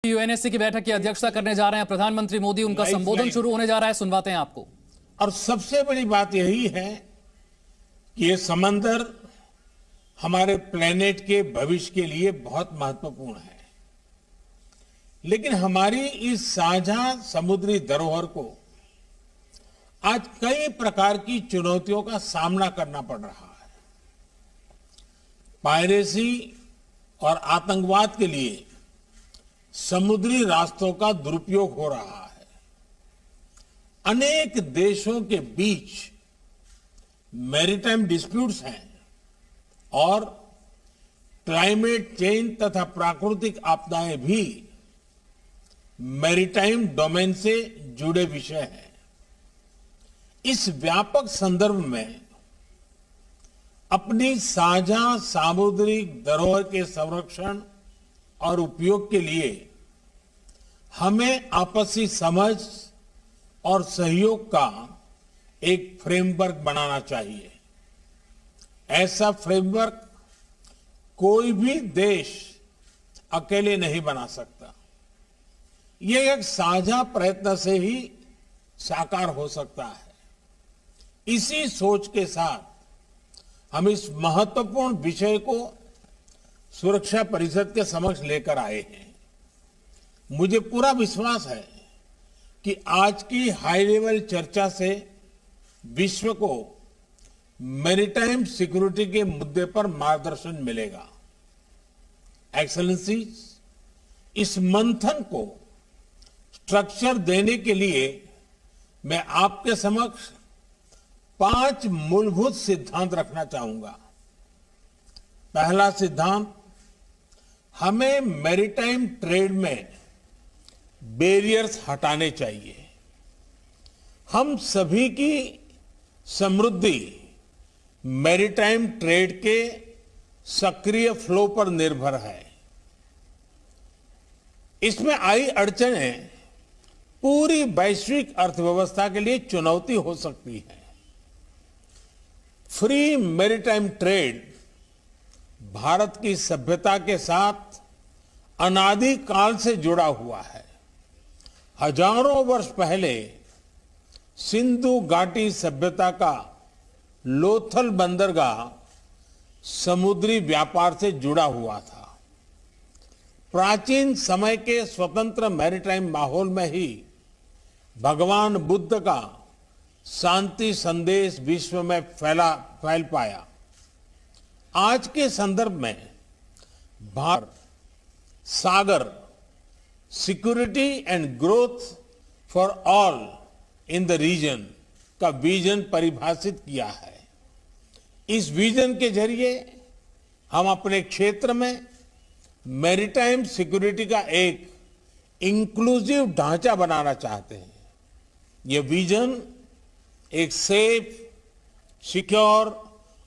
UNSC की बैठक की अध्यक्षता करने जा रहे हैं प्रधानमंत्री मोदी। उनका संबोधन शुरू होने जा रहा है, सुनवाते हैं आपको। और सबसे बड़ी बात यही है कि ये समंदर हमारे प्लेनेट के भविष्य के लिए बहुत महत्वपूर्ण है, लेकिन हमारी इस साझा समुद्री धरोहर को आज कई प्रकार की चुनौतियों का सामना करना पड़ रहा है। पायरेसी और आतंकवाद के लिए समुद्री रास्तों का दुरुपयोग हो रहा है। अनेक देशों के बीच मैरीटाइम डिस्प्यूट्स हैं और क्लाइमेट चेंज तथा प्राकृतिक आपदाएं भी मैरीटाइम डोमेन से जुड़े विषय हैं। इस व्यापक संदर्भ में अपनी साझा सामुद्रिक धरोहर के संरक्षण और उपयोग के लिए हमें आपसी समझ और सहयोग का एक फ्रेमवर्क बनाना चाहिए। ऐसा फ्रेमवर्क कोई भी देश अकेले नहीं बना सकता। यह एक साझा प्रयत्न से ही साकार हो सकता है। इसी सोच के साथ हम इस महत्वपूर्ण विषय को सुरक्षा परिषद के समक्ष लेकर आए हैं। मुझे पूरा विश्वास है कि आज की हाई लेवल चर्चा से विश्व को मैरीटाइम सिक्योरिटी के मुद्दे पर मार्गदर्शन मिलेगा। एक्सेलेंसीज, इस मंथन को स्ट्रक्चर देने के लिए मैं आपके समक्ष 5 मूलभूत सिद्धांत रखना चाहूंगा। पहला सिद्धांत, हमें मैरीटाइम ट्रेड में बैरियर्स हटाने चाहिए। हम सभी की समृद्धि मैरीटाइम ट्रेड के सक्रिय फ्लो पर निर्भर है। इसमें आई अड़चनें पूरी वैश्विक अर्थव्यवस्था के लिए चुनौती हो सकती है। फ्री मैरीटाइम ट्रेड भारत की सभ्यता के साथ अनादि काल से जुड़ा हुआ है। हजारों वर्ष पहले सिंधु घाटी सभ्यता का लोथल बंदरगाह समुद्री व्यापार से जुड़ा हुआ था। प्राचीन समय के स्वतंत्र मैरीटाइम माहौल में ही भगवान बुद्ध का शांति संदेश विश्व में फैल पाया। आज के संदर्भ में Bharat SAGAR, security and growth for all in the region का विजन परिभाषित किया है। इस विजन के जरिए हम अपने क्षेत्र में मैरीटाइम सिक्योरिटी का एक इंक्लूसिव ढांचा बनाना चाहते हैं। यह विजन एक सेफ, सिक्योर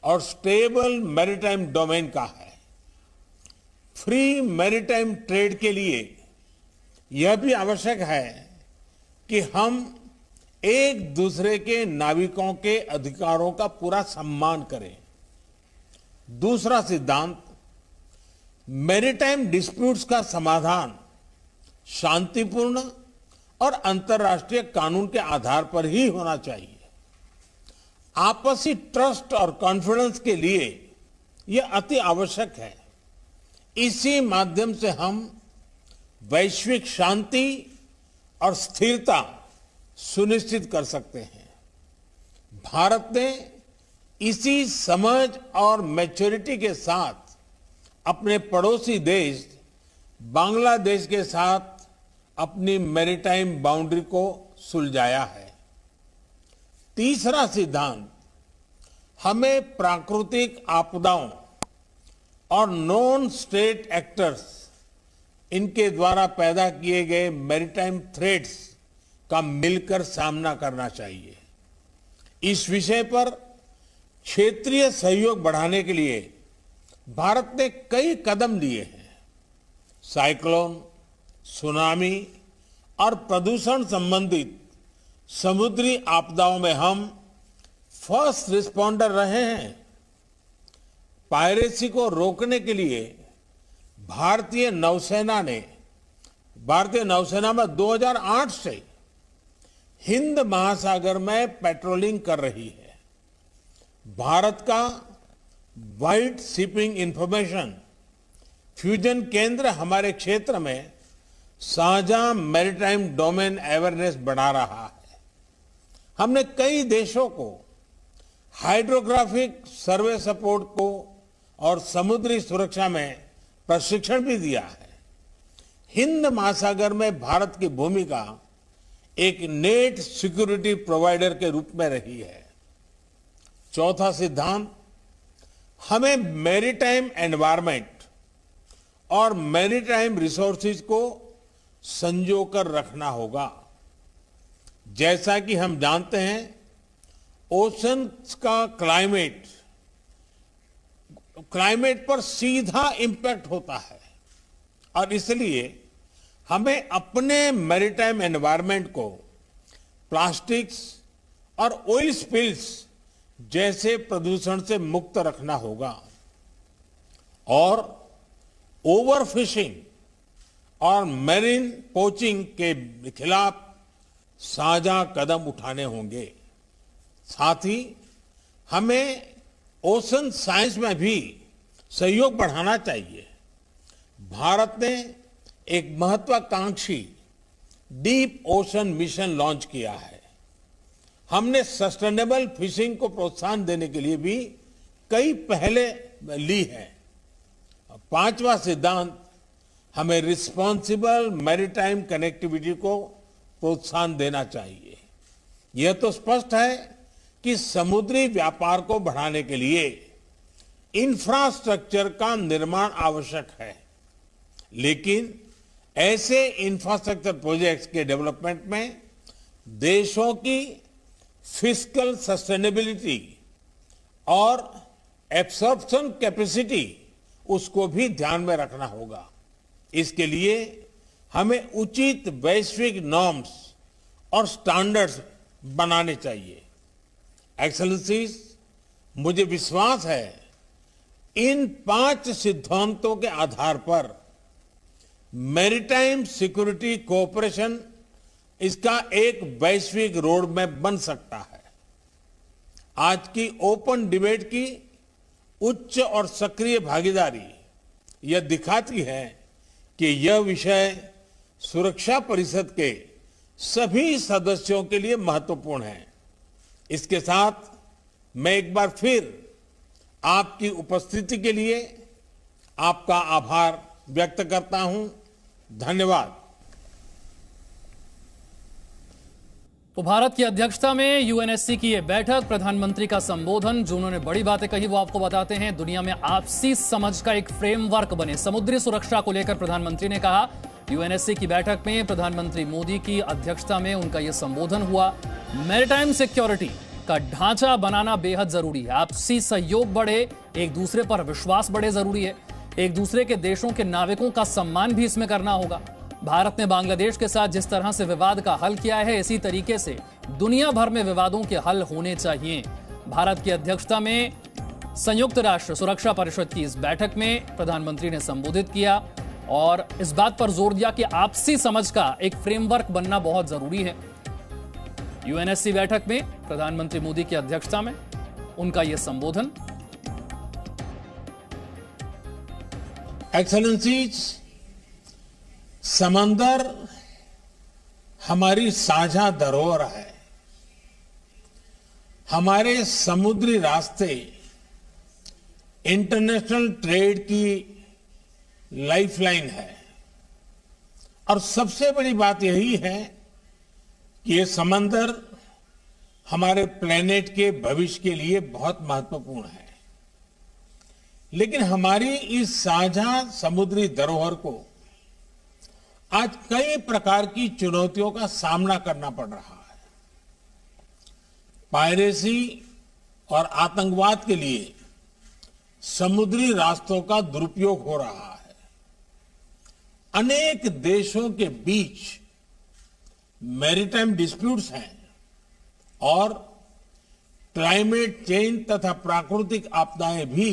और स्टेबल मैरीटाइम डोमेन का है। फ्री मैरीटाइम ट्रेड के लिए यह भी आवश्यक है कि हम एक दूसरे के नाविकों के अधिकारों का पूरा सम्मान करें। दूसरा सिद्धांत, मैरीटाइम डिस्प्यूट्स का समाधान शांतिपूर्ण और अंतर्राष्ट्रीय कानून के आधार पर ही होना चाहिए। आपसी ट्रस्ट और कॉन्फिडेंस के लिए यह अति आवश्यक है। इसी माध्यम से हम वैश्विक शांति और स्थिरता सुनिश्चित कर सकते हैं। भारत ने इसी समझ और मैच्योरिटी के साथ अपने पड़ोसी देश बांग्लादेश के साथ अपनी मैरीटाइम बाउंड्री को सुलझाया है। तीसरा सिद्धांत, हमें प्राकृतिक आपदाओं और नॉन स्टेट एक्टर्स, इनके द्वारा पैदा किए गए मैरीटाइम थ्रेट्स का मिलकर सामना करना चाहिए। इस विषय पर क्षेत्रीय सहयोग बढ़ाने के लिए भारत ने कई कदम लिए हैं। साइक्लोन, सुनामी और प्रदूषण संबंधित समुद्री आपदाओं में हम फर्स्ट रिस्पॉन्डर रहे हैं। पायरेसी को रोकने के लिए भारतीय नौसेना ने भारतीय नौसेना में 2008 से हिंद महासागर में पेट्रोलिंग कर रही है। भारत का वाइड शिपिंग इंफॉर्मेशन फ्यूजन केंद्र हमारे क्षेत्र में साझा मैरीटाइम डोमेन अवेयरनेस बढ़ा रहा है। हमने कई देशों को हाइड्रोग्राफिक सर्वे सपोर्ट को और समुद्री सुरक्षा में प्रशिक्षण भी दिया है। हिंद महासागर में भारत की भूमिका एक नेट सिक्योरिटी प्रोवाइडर के रूप में रही है। चौथा सिद्धांत, हमें मैरीटाइम एनवायरनमेंट और मैरीटाइम रिसोर्सेज को संजोकर रखना होगा। जैसा कि हम जानते हैं, ओशन का क्लाइमेट पर सीधा इंपैक्ट होता है और इसलिए हमें अपने मैरीटाइम एनवायरनमेंट को प्लास्टिक्स और ऑयल स्पिल्स जैसे प्रदूषण से मुक्त रखना होगा और ओवरफिशिंग और मैरीन पोचिंग के खिलाफ साझा कदम उठाने होंगे। साथ ही हमें ओशन साइंस में भी सहयोग बढ़ाना चाहिए। भारत ने एक महत्वाकांक्षी डीप ओशन मिशन लॉन्च किया है। हमने सस्टेनेबल फिशिंग को प्रोत्साहन देने के लिए भी कई पहले ली है। पांचवा सिद्धांत, हमें रिस्पॉन्सिबल मैरीटाइम कनेक्टिविटी को प्रोत्साहन देना चाहिए। यह तो स्पष्ट है कि समुद्री व्यापार को बढ़ाने के लिए इंफ्रास्ट्रक्चर का निर्माण आवश्यक है, लेकिन ऐसे इंफ्रास्ट्रक्चर प्रोजेक्ट्स के डेवलपमेंट में देशों की फिस्कल सस्टेनेबिलिटी और एब्सॉर्प्शन कैपेसिटी उसको भी ध्यान में रखना होगा। इसके लिए हमें उचित वैश्विक नॉर्म्स और स्टैंडर्ड्स बनाने चाहिए। एक्सेलेंसीज, मुझे विश्वास है इन 5 सिद्धांतों के आधार पर मैरीटाइम सिक्योरिटी कोऑपरेशन इसका एक वैश्विक रोड मैप बन सकता है। आज की ओपन डिबेट की उच्च और सक्रिय भागीदारी यह दिखाती है कि यह विषय सुरक्षा परिषद के सभी सदस्यों के लिए महत्वपूर्ण है। इसके साथ मैं एक बार फिर आपकी उपस्थिति के लिए आपका आभार व्यक्त करता हूं। धन्यवाद। तो भारत की अध्यक्षता में यूएनएससी की यह बैठक, प्रधानमंत्री का संबोधन, जो उन्होंने बड़ी बातें कही वो आपको बताते हैं। दुनिया में आपसी समझ का एक फ्रेमवर्क बने, समुद्री सुरक्षा को लेकर प्रधानमंत्री ने कहा। यूएनएससी की बैठक में प्रधानमंत्री मोदी की अध्यक्षता में उनका यह संबोधन हुआ। मैरीटाइम सिक्योरिटी का ढांचा बनाना बेहद जरूरी है। आपसी सहयोग बढ़े, एक दूसरे पर विश्वास बढ़े जरूरी है। एक दूसरे के देशों के नाविकों का सम्मान भी इसमें करना होगा। भारत ने बांग्लादेश के साथ जिस तरह से विवाद का हल किया है, इसी तरीके से दुनिया भर में विवादों के हल होने चाहिए। भारत की अध्यक्षता में संयुक्त राष्ट्र सुरक्षा परिषद की इस बैठक में प्रधानमंत्री ने संबोधित किया और इस बात पर जोर दिया कि आपसी समझ का एक फ्रेमवर्क बनना बहुत जरूरी है। यूएनएससी बैठक में प्रधानमंत्री मोदी की अध्यक्षता में उनका यह संबोधन। एक्सेलेंसीज, समंदर हमारी साझा धरोहर है। हमारे समुद्री रास्ते इंटरनेशनल ट्रेड की लाइफलाइन है और सबसे बड़ी बात यही है कि ये समंदर हमारे प्लेनेट के भविष्य के लिए बहुत महत्वपूर्ण है। लेकिन हमारी इस साझा समुद्री धरोहर को आज कई प्रकार की चुनौतियों का सामना करना पड़ रहा है। पायरेसी और आतंकवाद के लिए समुद्री रास्तों का दुरुपयोग हो रहा है। अनेक देशों के बीच मैरीटाइम डिस्प्यूट्स हैं और क्लाइमेट चेंज तथा प्राकृतिक आपदाएं भी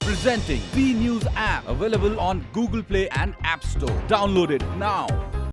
Presenting V News app, available on Google Play and App Store. Download it now.